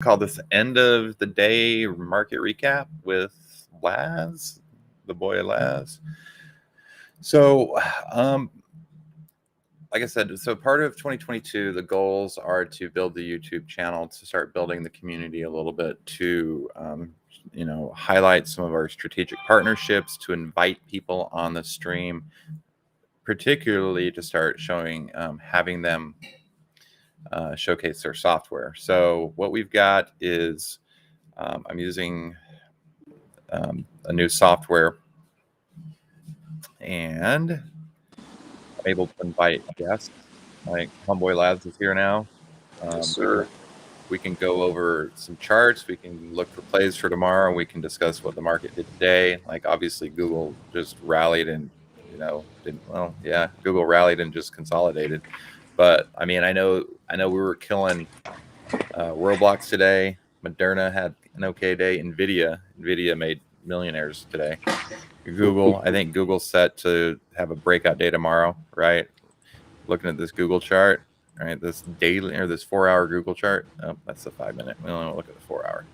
Call this end of the day market recap with Laz, the boy Laz. So, like I said, so part of 2022, the goals are to build the YouTube channel, to start building the community a little bit, to highlight some of our strategic partnerships, to invite people on the stream, particularly to start showing, having them showcase their software. So what we've got is I'm using a new software, and I'm able to invite guests. Like Homeboy Labs is here now. Yes, sir. We can go over some charts. We can look for plays for tomorrow. We can discuss what the market did today. Like obviously Google just rallied and Google rallied and just consolidated. But I mean, I know we were killing Roblox today. Moderna had an okay day. Nvidia made millionaires today. Google, I think Google's set to have a breakout day tomorrow, right? Looking at this Google chart, right? This daily or this 4-hour Google chart. Oh, that's the 5-minute. We only want to look at the 4-hour.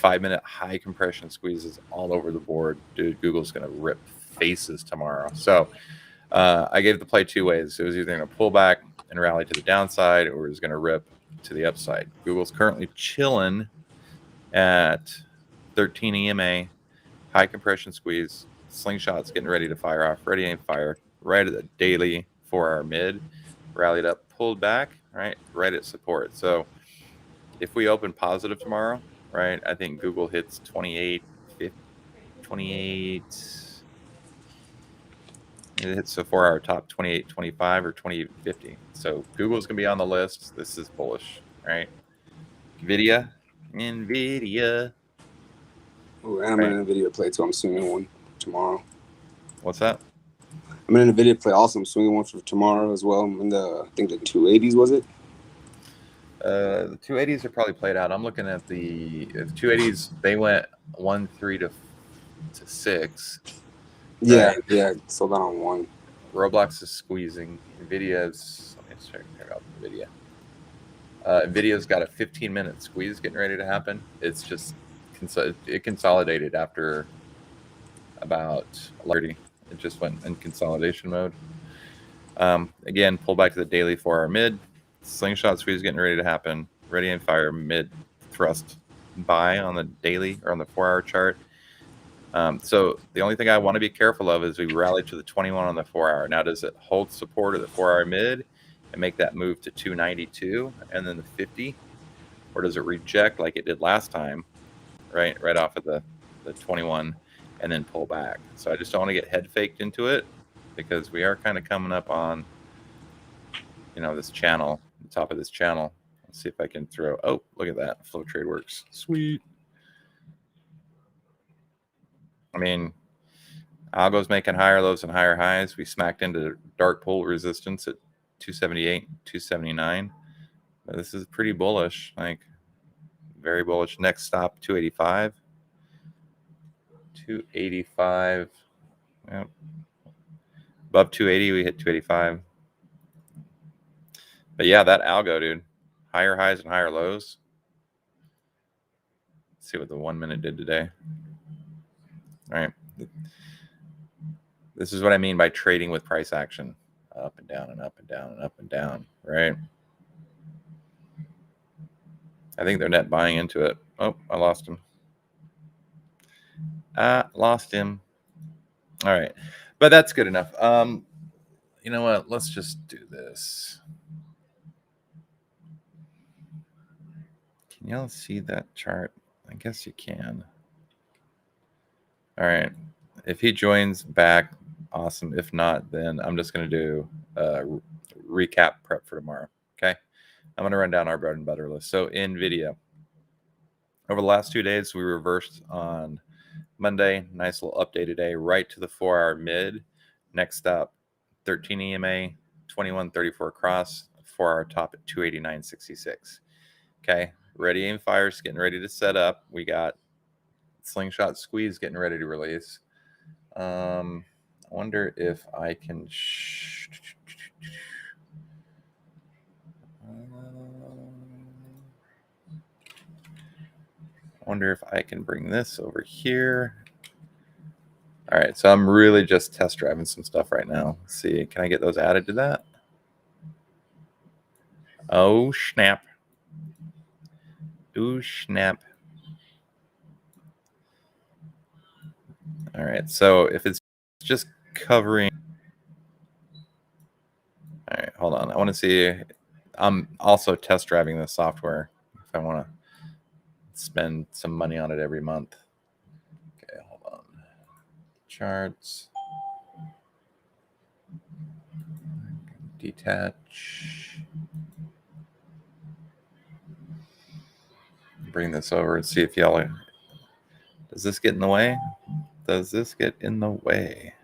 5-minute high compression squeezes all over the board. Dude, Google's going to rip faces tomorrow. So I gave the play two ways. It was either going to pull back and rally to the downside, or it was going to rip to the upside. Google's currently chilling at 13 EMA, high compression squeeze, slingshots getting ready to fire off, ready aim fire, right at the daily 4-hour mid, rallied up, pulled back, right at support. So if we open positive tomorrow, right, I think Google hits 28, 28. It hits the 4-hour top 28.25 or 28.50. So Google's gonna be on the list. This is bullish, right? Nvidia. Ooh, and I'm in a Nvidia play too. I'm swinging one tomorrow. What's that? I'm in a Nvidia play also. I'm swinging one for tomorrow as well. I'm in I think the 280s, was it? The 280s are probably played out. I'm looking at the 280s. They went 1-3 to 6. Yeah, Right. yeah. Sold out on one. Roblox is squeezing. Nvidia's. Let me check out Nvidia. Nvidia's got a 15-minute squeeze getting ready to happen. It's just it consolidated after about 30. It just went in consolidation mode. Again, pull back to the daily 4-hour mid. Slingshot squeeze getting ready to happen. Ready and fire mid thrust buy on the daily or on the 4-hour chart. So the only thing I want to be careful of is we rally to the 21 on the 4-hour. Now, does it hold support of the 4-hour mid and make that move to 292 and then the 50? Or does it reject like it did last time, right off of the 21 and then pull back? So I just don't want to get head faked into it, because we are kind of coming up on, this channel, the top of this channel. Let's see if I can throw, oh, look at that. Flow trade works. Sweet. I mean, algo's making higher lows and higher highs. We smacked into dark pool resistance at 278, 279. But this is pretty bullish, like very bullish. Next stop, 285. 285. Yep. Above 280, we hit 285. But yeah, that algo, dude. Higher highs and higher lows. Let's see what the 1 minute did today. All right. This is what I mean by trading with price action. Up and down and up and down and up and down, right? I think they're net buying into it. Oh, I lost him. All right. But that's good enough. You know what? Let's just do this. Can y'all see that chart? I guess you can. All right. If he joins back, awesome. If not, then I'm just going to do a recap prep for tomorrow. Okay. I'm going to run down our bread and butter list. So Nvidia. Over the last 2 days, we reversed on Monday. Nice little update today, right to the 4-hour mid. Next up, 13 EMA, 21.34 cross, 4-hour top at 289.66. Okay. Ready aim fires getting ready to set up. We got slingshot squeeze getting ready to release. I wonder if I can wonder if I can bring this over here. All right, so I'm really just test driving some stuff right now. Let's see, can I get those added to that? Oh, snap. Ooh, snap. All right, so if it's just covering... All right, hold on. I want to see... I'm also test driving this software if I want to spend some money on it every month. Okay, hold on. Charts. Detach. Bring this over and see if y'all... Does this get in the way? Does this get in the way?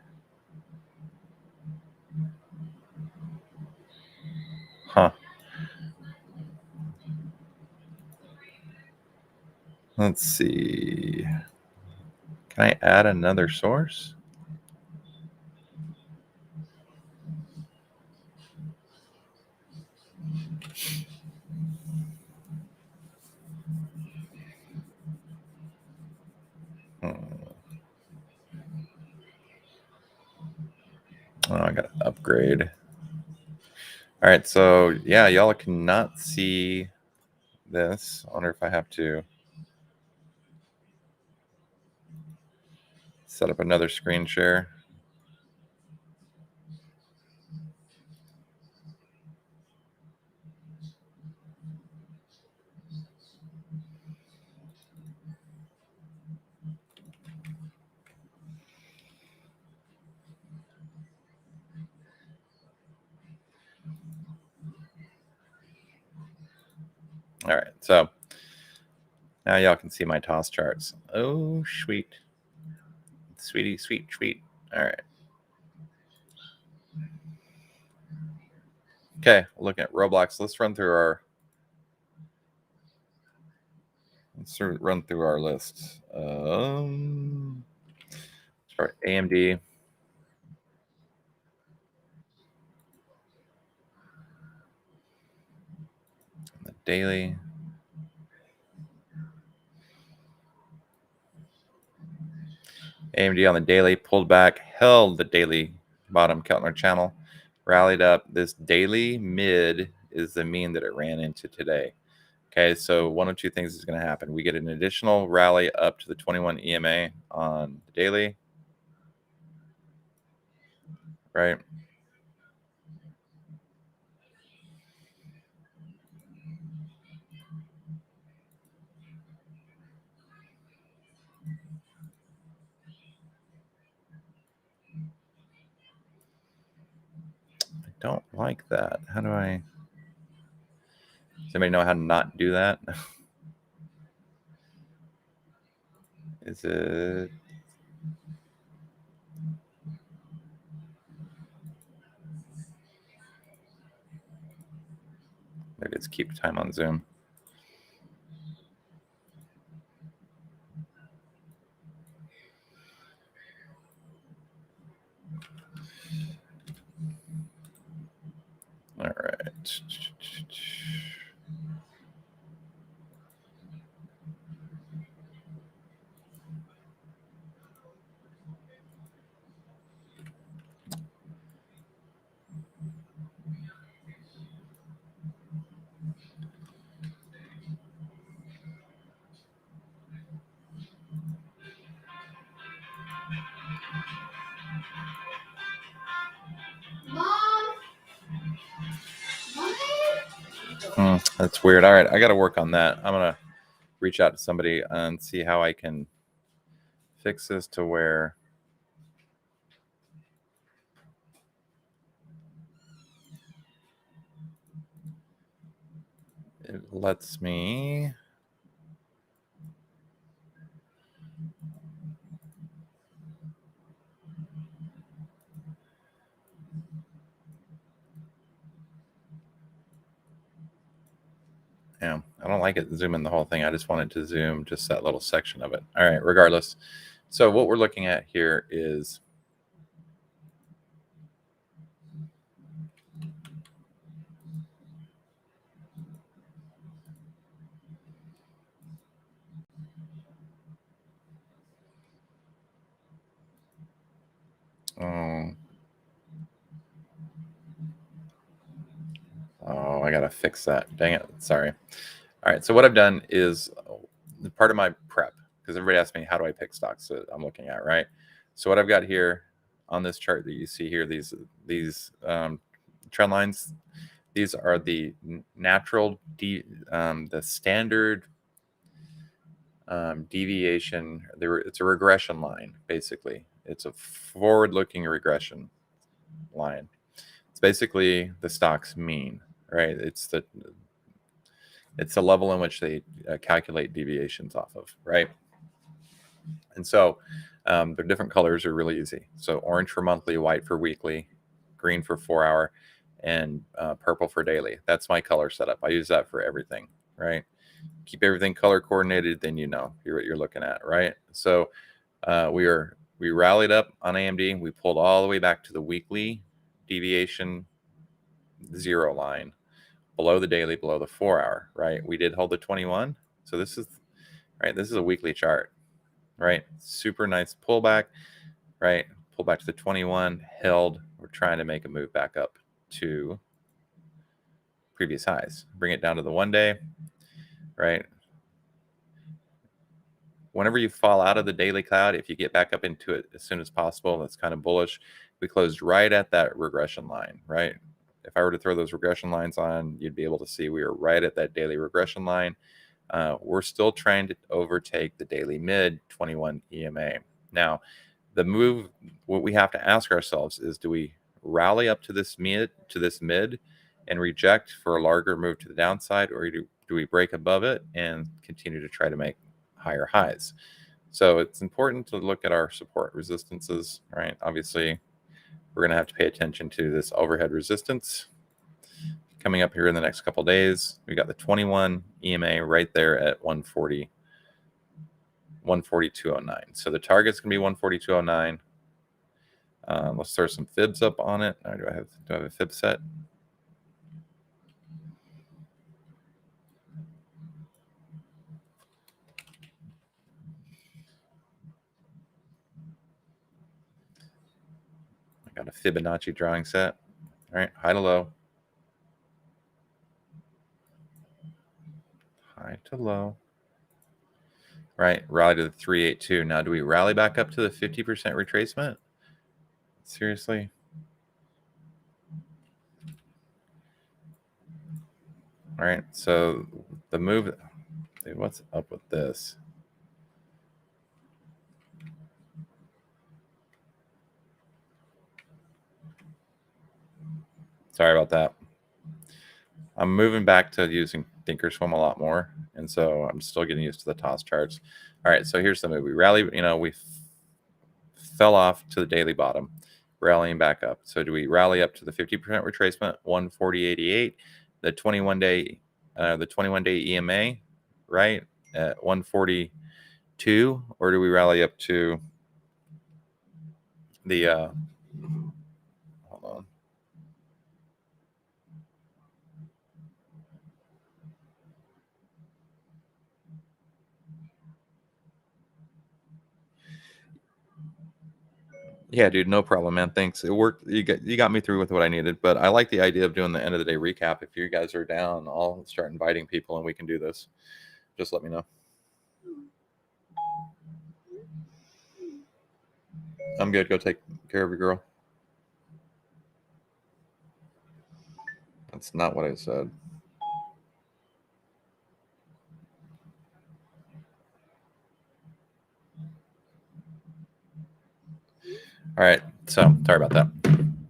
Huh. Let's see. Can I add another source? Oh, I got to upgrade. All right, so yeah, y'all cannot see this. I wonder if I have to set up another screen share. All right, so now y'all can see my toss charts. Oh, sweet. Sweetie, sweet, sweet. All right. Okay, looking at Roblox. Let's run through our list. Start AMD. The daily. AMD on the daily pulled back, held the daily bottom Keltner channel, rallied up. This daily mid is the mean that it ran into today. Okay, so one of two things is going to happen. We get an additional rally up to the 21 EMA on the daily, right? I don't like that. How do I... Does anybody know how to not do that? Is it... Maybe it's keep time on Zoom. All right. That's weird. All right, I got to work on that. I'm gonna reach out to somebody and see how I can fix this to where it lets me... Yeah, I don't like it zooming the whole thing. I just wanted to zoom just that little section of it. All right, regardless. So what we're looking at here is fix that. Dang it. Sorry. All right. So what I've done is part of my prep, because everybody asks me, how do I pick stocks that I'm looking at, right? So what I've got here on this chart that you see here, these trend lines, these are the natural, the standard deviation. It's a regression line, basically. It's a forward-looking regression line. It's basically the stock's mean, right? It's the level in which they calculate deviations off of, right? And so the different colors are really easy. So orange for monthly, white for weekly, green for 4 hour, and purple for daily. That's my color setup. I use that for everything, right? Keep everything color coordinated, then you know what you're looking at, right? So we rallied up on AMD. We pulled all the way back to the weekly deviation 0 line, below the daily, below the 4 hour, right? We did hold the 21. So this is a weekly chart, right? Super nice pullback, right? Pull back to the 21, held. We're trying to make a move back up to previous highs. Bring it down to the 1 day, right? Whenever you fall out of the daily cloud, if you get back up into it as soon as possible, that's kind of bullish. We closed right at that regression line, right? If I were to throw those regression lines on, you'd be able to see we are right at that daily regression line. We're still trying to overtake the daily mid 21 EMA. Now, the move, what we have to ask ourselves is, do we rally up to this mid and reject for a larger move to the downside, or do we break above it and continue to try to make higher highs? So it's important to look at our support resistances, right? Obviously, we're going to have to pay attention to this overhead resistance coming up here in the next couple days. We got the 21 EMA right there at 142.09. So the target's going to be 142.09. Let's throw some fibs up on it. Do I have a fib set? I got a Fibonacci drawing set. All right, high to low. High to low. Right, rally to the 382. Now, do we rally back up to the 50% retracement? Seriously? All right, so the move, dude, what's up with this? Sorry about that. I'm moving back to using Thinkorswim a lot more, and so I'm still getting used to the toss charts. All right, so here's the move. We rally, we fell off to the daily bottom, rallying back up. So do we rally up to the 50% retracement, 140.88, the 21-day EMA, right, at 142, or do we rally up to the hold on. Yeah, dude, no problem, man. Thanks. It worked. You got me through with what I needed, but I like the idea of doing the end of the day recap. If you guys are down, I'll start inviting people and we can do this. Just let me know. I'm good. Go take care of your girl. That's not what I said. All right. So sorry about that.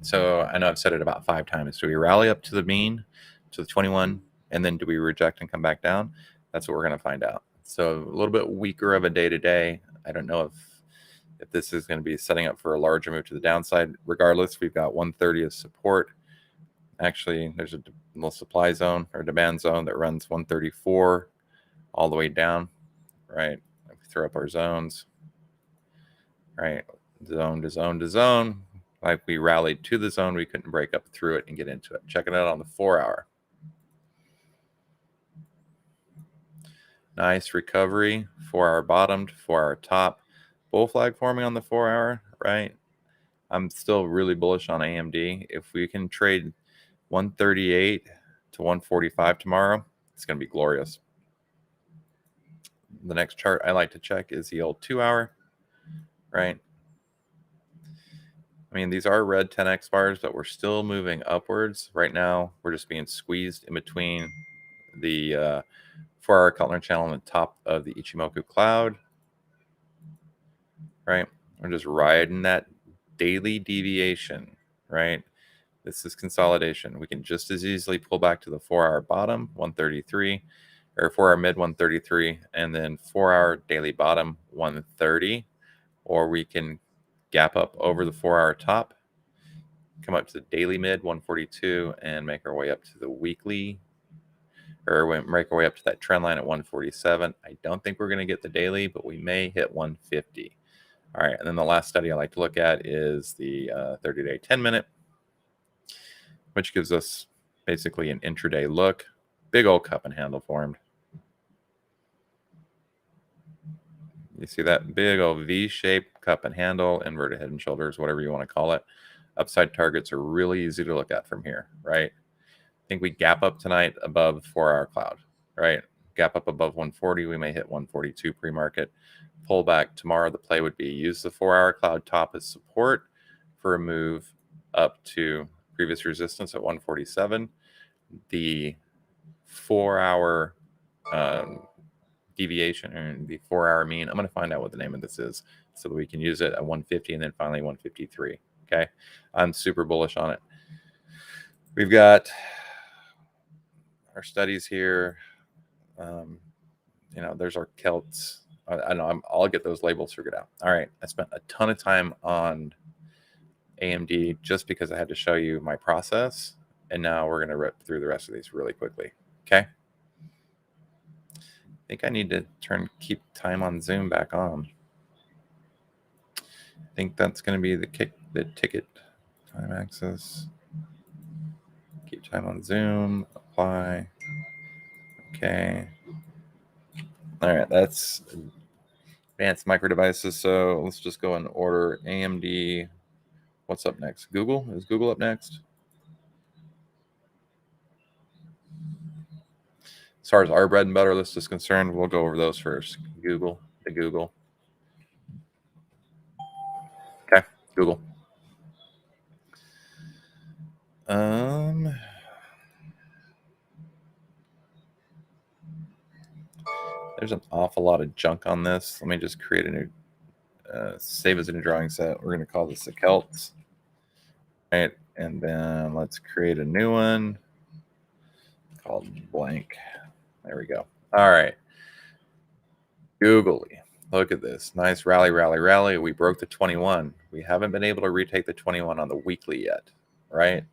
So I know I've said it about 5 times. Do we rally up to the mean, to the 21, and then do we reject and come back down? That's what we're going to find out. So a little bit weaker of a day to day. I don't know if this is going to be setting up for a larger move to the downside. Regardless, we've got 130 as support. Actually, there's a little supply zone or demand zone that runs 134 all the way down, right? If we throw up our zones, right? Zone to zone to zone. Like we rallied to the zone, we couldn't break up through it and get into it. Check it out on the 4 hour. Nice recovery. 4 hour bottomed, 4 hour top. Bull flag forming on the 4 hour, right? I'm still really bullish on AMD. If we can trade 138 to 145 tomorrow. It's going to be glorious. The next chart I like to check is the old 2-hour, right? I mean, these are red 10x bars, but we're still moving upwards. Right now, we're just being squeezed in between the 4-hour Keltner channel on the top of the Ichimoku cloud, right? We're just riding that daily deviation, right? This is consolidation. We can just as easily pull back to the 4-hour bottom, 133, or 4-hour mid 133, and then 4-hour daily bottom 130, or we can gap up over the 4-hour top, come up to the daily mid 142, and make our way up to the weekly, or make our way up to that trend line at 147. I don't think we're going to get the daily, but we may hit 150. All right, and then the last study I like to look at is the 30-day 10-minute, which gives us basically an intraday look. Big old cup and handle formed. You see that big old V-shaped cup and handle, inverted head and shoulders, whatever you want to call it. Upside targets are really easy to look at from here, right? I think we gap up tonight above 4-hour cloud, right? Gap up above 140, we may hit 142 pre-market. Pull back tomorrow, the play would be use the 4-hour cloud top as support for a move up to previous resistance at 147. The 4-hour deviation, or the 4-hour mean, I'm going to find out what the name of this is so that we can use it at 150 and then finally 153. Okay, I'm super bullish on it. We've got our studies here. There's our Celts. I know I'll get those labels figured out. All right, I spent a ton of time on AMD just because I had to show you my process, and now we're going to rip through the rest of these really quickly. Okay. I think I need to keep time on Zoom back on. I think that's going to be the ticket time access. Keep time on Zoom. Apply. Okay. All right, that's advanced micro devices. So let's just go in order. AMD. What's up next? Google? Is Google up next? As far as our bread and butter list is concerned, we'll go over those first. Google. Okay, Google. There's an awful lot of junk on this. Let me just create a new, save as a new drawing set. We're going to call this the Celts. Right, and then let's create a new one called blank. There we go. All right. Googly. Look at this. Nice rally. We broke the 21. We haven't been able to retake the 21 on the weekly yet, right?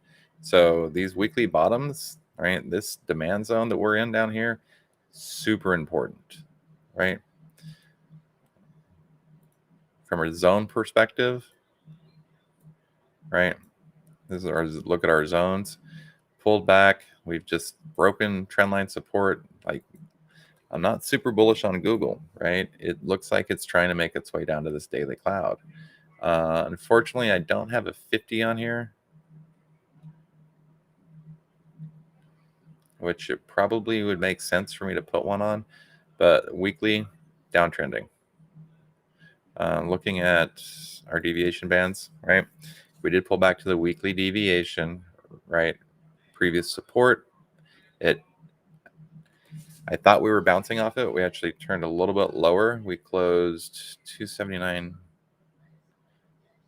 So these weekly bottoms, right? This demand zone that we're in down here, super important, right? From a zone perspective, right? This is our look at our zones. Pulled back. We've just broken trendline support. Like, I'm not super bullish on Google, right? It looks like it's trying to make its way down to this daily cloud. Unfortunately, I don't have a 50 on here, which it probably would make sense for me to put one on, but weekly downtrending. Looking at our deviation bands, right? We did pull back to the weekly deviation, right? Previous support. I thought we were bouncing off it. We actually turned a little bit lower. We closed 279,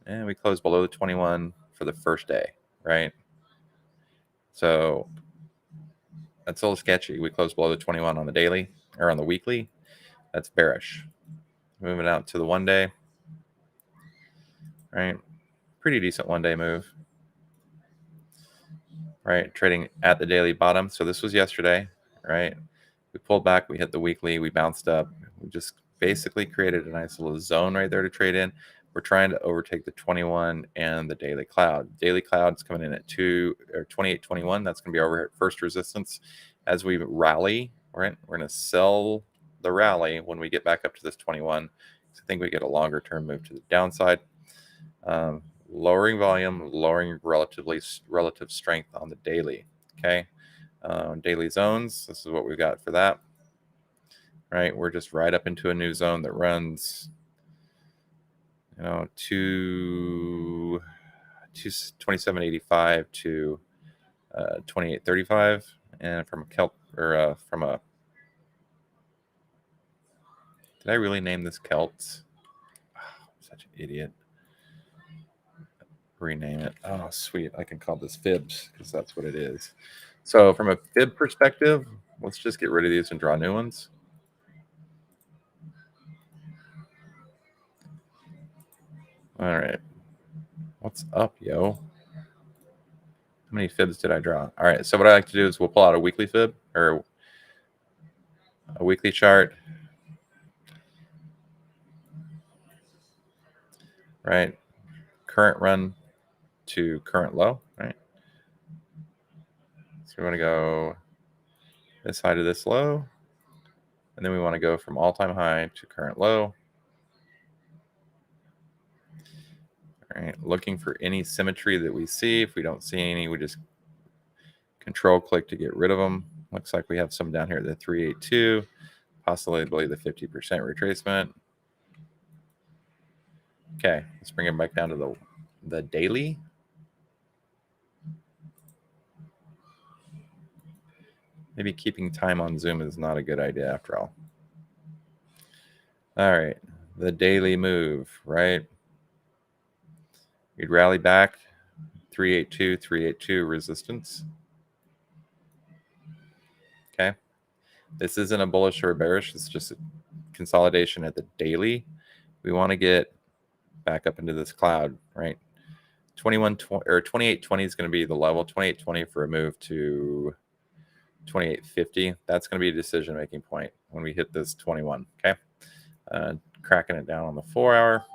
and we closed below the 21 for the first day, right? So that's a little sketchy. We closed below the 21 on the daily or on the weekly. That's bearish. Moving out to the 1 day, right? Pretty decent 1 day move, right? Trading at the daily bottom. So this was yesterday, right? We pulled back, we hit the weekly, we bounced up. We just basically created a nice little zone right there to trade in. We're trying to overtake the 21 and the daily cloud. Daily cloud's coming in at 28.21. That's going to be our first resistance. As we rally, right, we're going to sell the rally when we get back up to this 21. So I think we get a longer term move to the downside. Lowering volume, lowering relative strength on the daily. Okay. Daily zones. This is what we've got for that. Right, we're just right up into a new zone that runs, 2785 to 2835, and from a Kelt or from a. Did I really name this Celts? Oh, such an idiot. Rename it. Oh, sweet. I can call this Fibs because that's what it is. So from a fib perspective, let's just get rid of these and draw new ones. All right. What's up, yo? How many fibs did I draw? All right. So what I like to do is we'll pull out a weekly fib or a weekly chart. Right. Current run to current low. Right. So we want to go this high to this low. And then we want to go from all-time high to current low. All right. Looking for any symmetry that we see. If we don't see any, we just control click to get rid of them. Looks like we have some down here, the 382, possibly the 50% retracement. Okay, let's bring it back down to the daily. Maybe keeping time on Zoom is not a good idea after all. All right, the daily move, right? We'd rally back, 382, 382 resistance. Okay, this isn't a bullish or a bearish, it's just a consolidation at the daily. We want to get back up into this cloud, right? 2120 or 2820 is going to be the level. 2820 for a move to 2850. That's going to be a decision making point when we hit this 21. Okay, cracking it down on the 4 hour.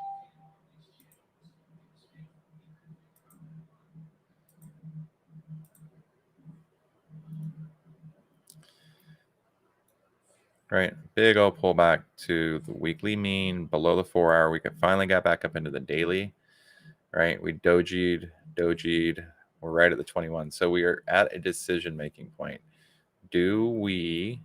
Right, big old pullback to the weekly mean below the 4 hour. We finally got back up into the daily. Right, we dojied. We're right at the 21. So we are at a decision making point. Do we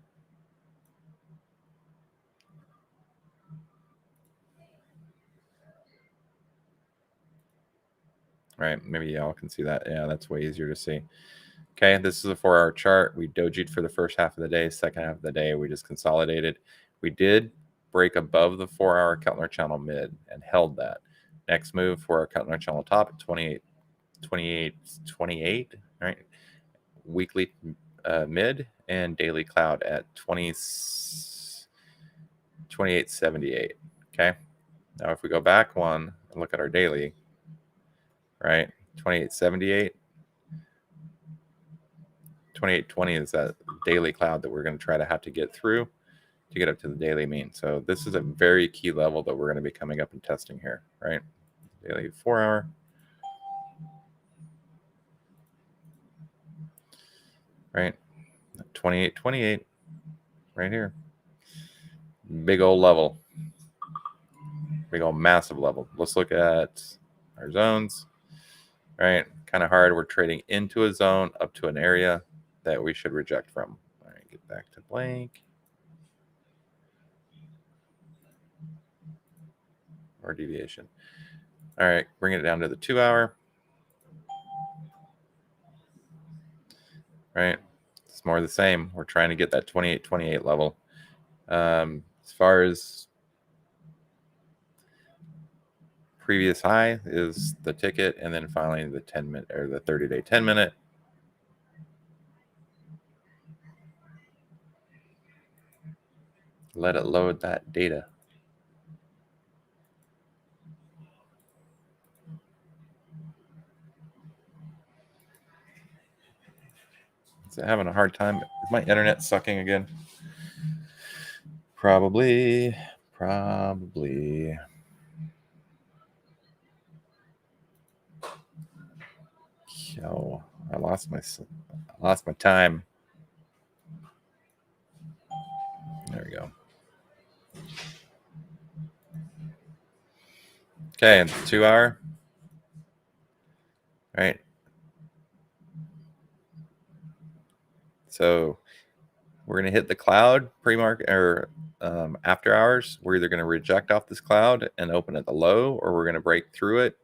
right? Maybe y'all can see that. Yeah, that's way easier to see. Okay, this is a 4 hour chart. We dojied for the first half of the day. Second half of the day, we just consolidated. We did break above the 4 hour Keltner channel mid and held that. Next move for our Keltner channel top at 28, right? Weekly mid and daily cloud at 2878. Okay, now if we go back one and look at our daily, right? 2878. 2820 is that daily cloud that we're going to try to have to get through to get up to the daily mean. So this is a very key level that we're going to be coming up and testing here, right? Daily 4 hour. Right? 2828 right here. Big old level. Big old massive level. Let's look at our zones. Right? Kind of hard. We're trading into a zone up to an area that we should reject from. All right, get back to blank. Or deviation. All right, bring it down to the 2 hour. Right, it's more of the same. We're trying to get that 2828 level. As far as previous high is the ticket, and then finally the 10-minute or the 30-day 10-minute. Let it load that data. Is it having a hard time? Is my internet sucking again? Probably. Yo, I lost my time. There we go. Okay, and 2 hour. Right. So we're going to hit the cloud pre-market or after hours. We're either going to reject off this cloud and open at the low, or we're going to break through it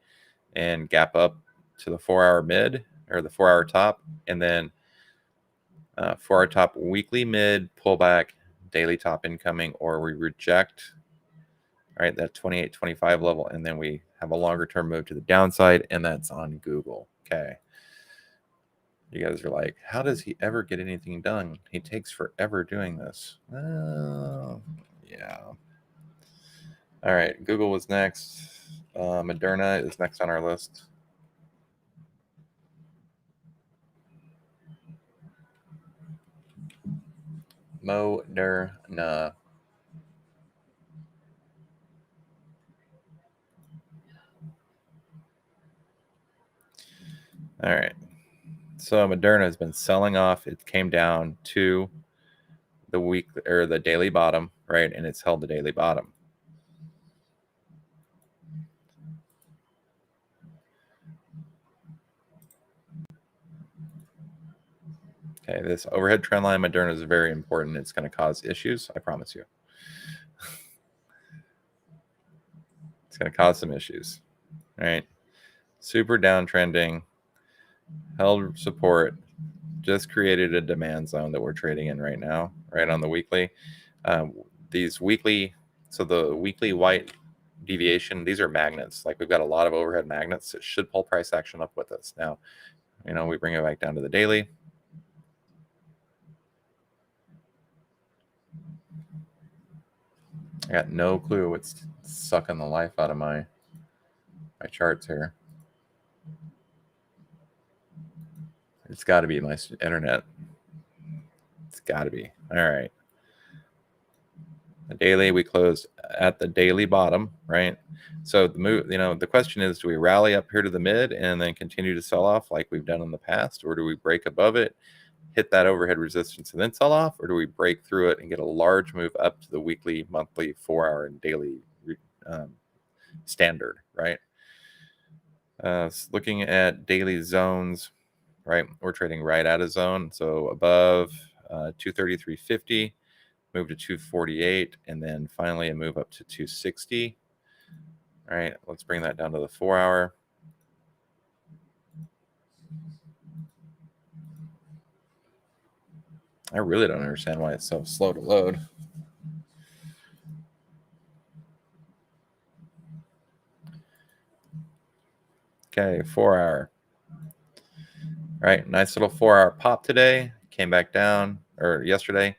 and gap up to the 4-hour mid or the 4-hour top, and then 4-hour top weekly mid pullback, daily top incoming, or we reject that 28.25 level, and then we have a longer term move to the downside, and that's on Google. Okay. You guys are like, how does he ever get anything done? He takes forever doing this. Yeah. All right. Google was next. Moderna is next on our list. Moderna. All right. So Moderna has been selling off. It came down to the week or the daily bottom, right? And it's held the daily bottom. Okay, this overhead trend line Moderna is very important. It's going to cause issues, I promise you. It's going to cause some issues, right? Super downtrending, held support, just created a demand zone that we're trading in right now, right on the weekly. These weekly, so the weekly white deviation, these are magnets. Like we've got a lot of overhead magnets that should pull price action up with us. Now, we bring it back down to the daily. I got no clue what's sucking the life out of my charts here. It's got to be my internet. It's got to be. All right. The daily, we closed at the daily bottom, right? So the move, the question is, do we rally up here to the mid and then continue to sell off like we've done in the past, or do we break above it, hit that overhead resistance and then sell off, or do we break through it and get a large move up to the weekly, monthly, 4-hour, and daily standard, right? Looking at daily zones, right? We're trading right out of zone, so above 233.50, move to 248, and then finally a move up to 260. All right, let's bring that down to the 4-hour. I really don't understand why it's so slow to load. Okay, 4-hour. All right, nice little 4-hour pop today. Came back down, or yesterday.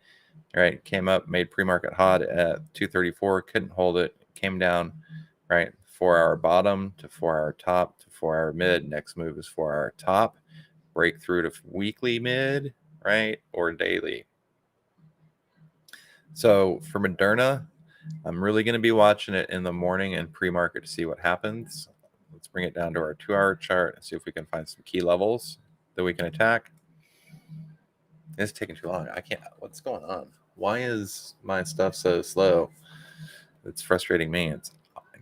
All right, came up, made pre-market hot at 234, couldn't hold it, came down, right? 4-hour bottom to 4-hour top to 4-hour mid. Next move is 4-hour top, break through to weekly mid, right? Or daily. So for Moderna, I'm really going to be watching it in the morning and pre-market to see what happens. Let's bring it down to our 2-hour chart and see if we can find some key levels that we can attack. It's taking too long. I can't. What's going on? Why is my stuff so slow? It's frustrating me. It's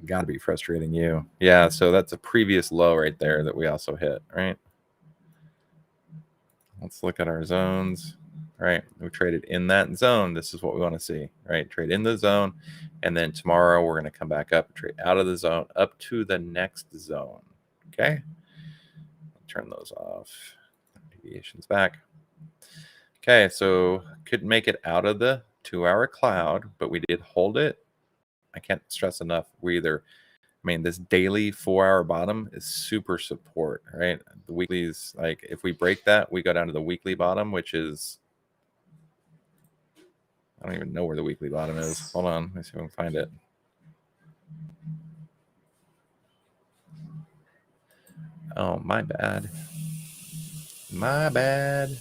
got to be frustrating you. Yeah, so that's a previous low right there that we also hit, right? Let's look at our zones. Right, we traded in that zone. This is what we want to see, right? Trade in the zone, and then tomorrow we're going to come back up, trade out of the zone, up to the next zone. Okay, turn those off. Deviations back. Okay, so couldn't make it out of the 2-hour cloud, but we did hold it. I can't stress enough. This daily 4-hour bottom is super support, right? The weeklies, like if we break that, we go down to the weekly bottom, which is, I don't even know where the weekly bottom is. Hold on, let me see if I can find it. Oh, my bad. My bad.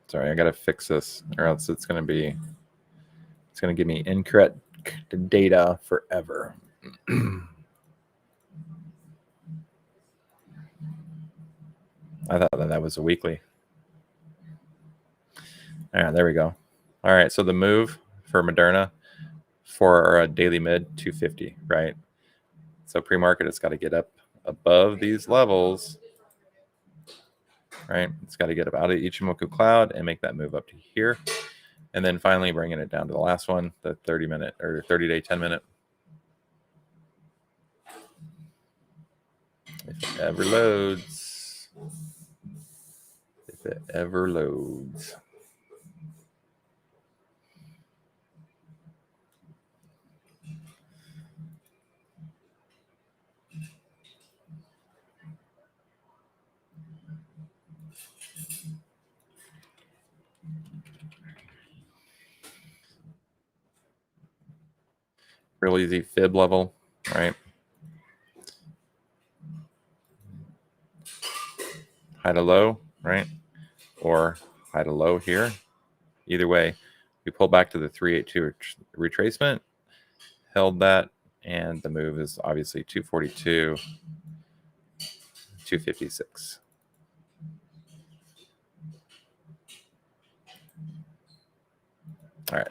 Sorry, I gotta fix this, or else it's gonna give me incorrect the data forever. I thought that was a weekly. All right, there we go. All right, so the move for Moderna for a daily mid 250, right? So pre-market, it's got to get up above these levels, right? It's got to get up out of Ichimoku cloud and make that move up to here. And then finally bringing it down to the last one, the 30-minute or 30-day, 10-minute. If it ever loads. If it ever loads. Real easy fib level, right? High to low, right? Or high to low here. Either way, we pull back to the 382 retracement, held that, and the move is obviously 242, 256. All right.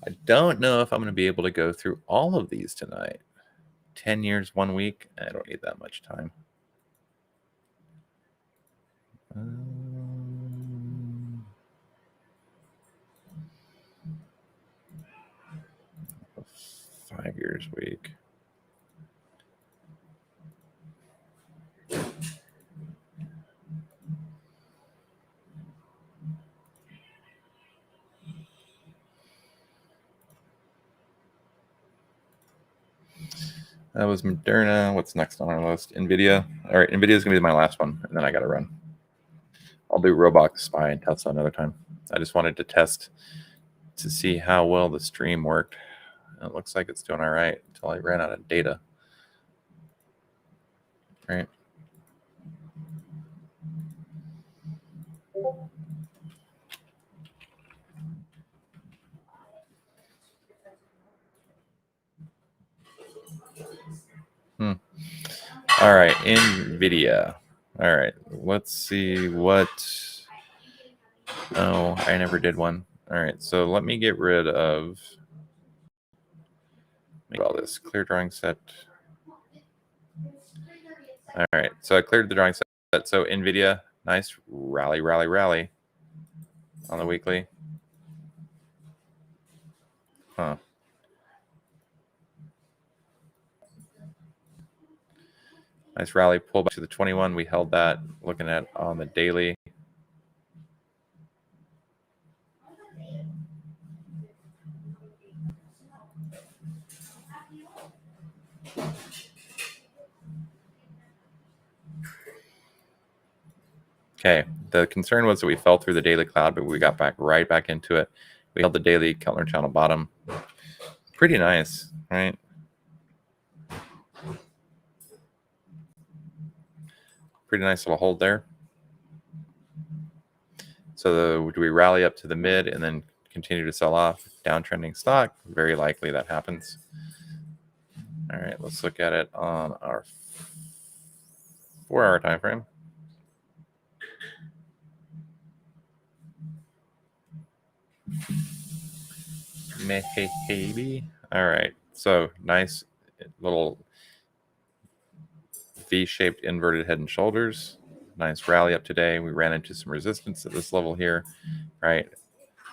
I don't know if I'm going to be able to go through all of these tonight. 10 years, 1 week. I don't need that much time. 5 years week. That was Moderna. What's next on our list? Nvidia. All right, Nvidia is going to be my last one, and then I got to run. I'll do Roblox Spy and Tesla another time. I just wanted to test to see how well the stream worked. It looks like it's doing all right until I ran out of data. Right. All right, Nvidia. All right, let's see what. Oh, I never did one. All right, so let me get rid of all this. Clear drawing set. All right, so I cleared the drawing set. So Nvidia, nice rally on the weekly. Huh. Nice rally, pull back to the 21. We held that. Looking at on the daily. Okay, the concern was that we fell through the daily cloud, but we got right back into it. We held the daily Kellner channel bottom. Pretty nice, right? Pretty nice little hold there. So do we rally up to the mid and then continue to sell off? Downtrending stock, very likely that happens. All right, let's look at it on our 4-hour time frame. Maybe. All right, so nice little V-shaped inverted head and shoulders. Nice rally up today. We ran into some resistance at this level here, right?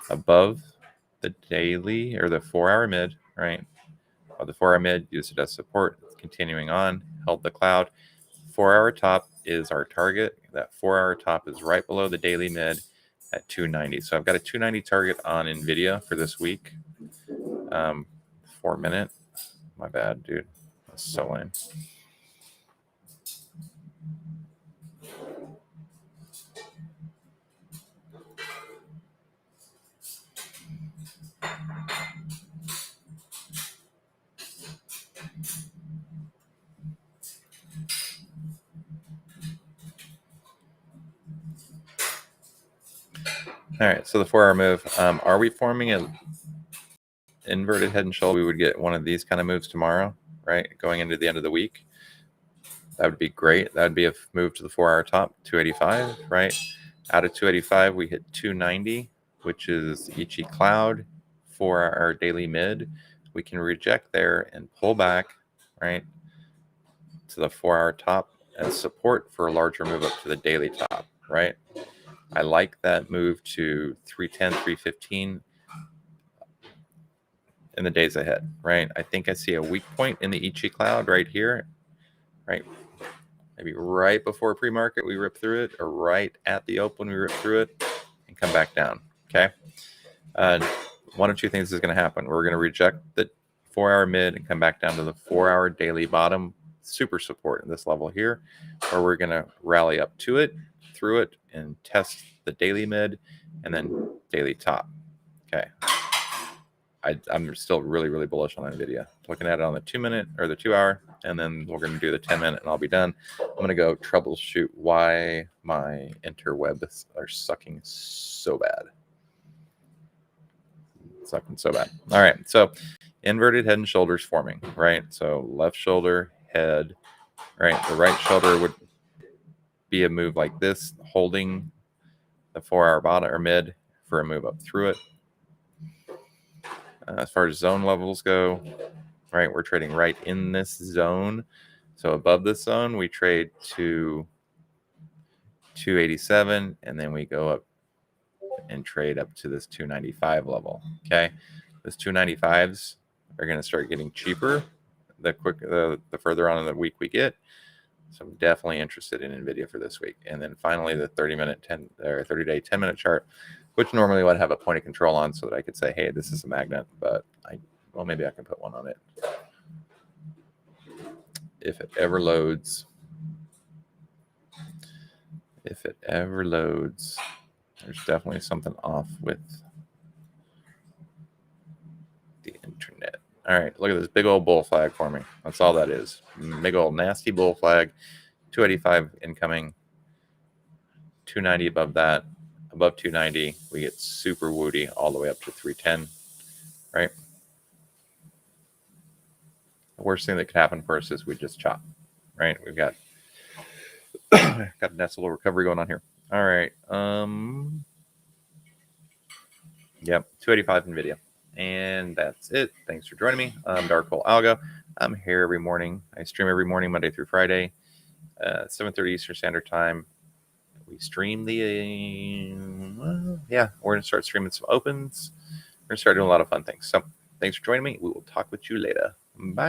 Above the daily or the 4-hour mid, right? The 4-hour mid, used it as support. Continuing on, held the cloud. 4-hour top is our target. That 4-hour top is right below the daily mid at 290. So I've got a 290 target on Nvidia for this week. 4-minute. My bad, dude. That's so lame. All right, so the 4-hour move. Are we forming inverted head and shoulder, we would get one of these kind of moves tomorrow, right? Going into the end of the week. That would be great. That would be a move to the 4-hour top, 285, right? Out of 285, we hit 290, which is Ichi Cloud for our daily mid. We can reject there and pull back, right, to the 4-hour top as support for a larger move up to the daily top, right? I like that move to 310, 315 in the days ahead, right? I think I see a weak point in the Ichi Cloud right here, right? Maybe right before pre-market we rip through it, or right at the open we rip through it and come back down, okay? One of two things is going to happen. We're going to reject the 4-hour mid and come back down to the 4-hour daily bottom, super support in this level here, or we're going to rally up to it, through it, and test the daily mid and then daily top, okay? I'm still really, really bullish on Nvidia. Looking at it on the 2-minute or the 2-hour, and then we're going to do the 10-minute, and I'll be done. I'm going to go troubleshoot why my interwebs are sucking so bad. Sucking so bad. All right, so inverted head and shoulders forming, right? So left shoulder, head, right? The right shoulder would be a move like this, holding the 4-hour bottom or mid for a move up through it. As far as zone levels go, right, we're trading right in this zone. So above this zone, we trade to 287, and then we go up and trade up to this 295 level. Okay, this 295s are going to start getting cheaper the further on in the week we get. So I'm definitely interested in Nvidia for this week. And then finally, the 30-day 10-minute chart, which normally would have a point of control on, so that I could say, hey, this is a magnet, but maybe I can put one on it if it ever loads. If it ever loads, there's definitely something off with the internet. All right, look at this big old bull flag for me. That's all that is. Big old nasty bull flag. 285 incoming. 290 above that. Above 290, we get super woody all the way up to 310, right? The worst thing that could happen for us is we just chop, right? We've got a nice little recovery going on here. All right. Yep, 285 Nvidia. And that's it. Thanks for joining me. I'm Dark Hole Algo. I'm here every morning. I stream every morning, Monday through Friday, 7:30 Eastern Standard Time. We stream we're going to start streaming some opens. We're going to start doing a lot of fun things. So thanks for joining me. We will talk with you later. Bye.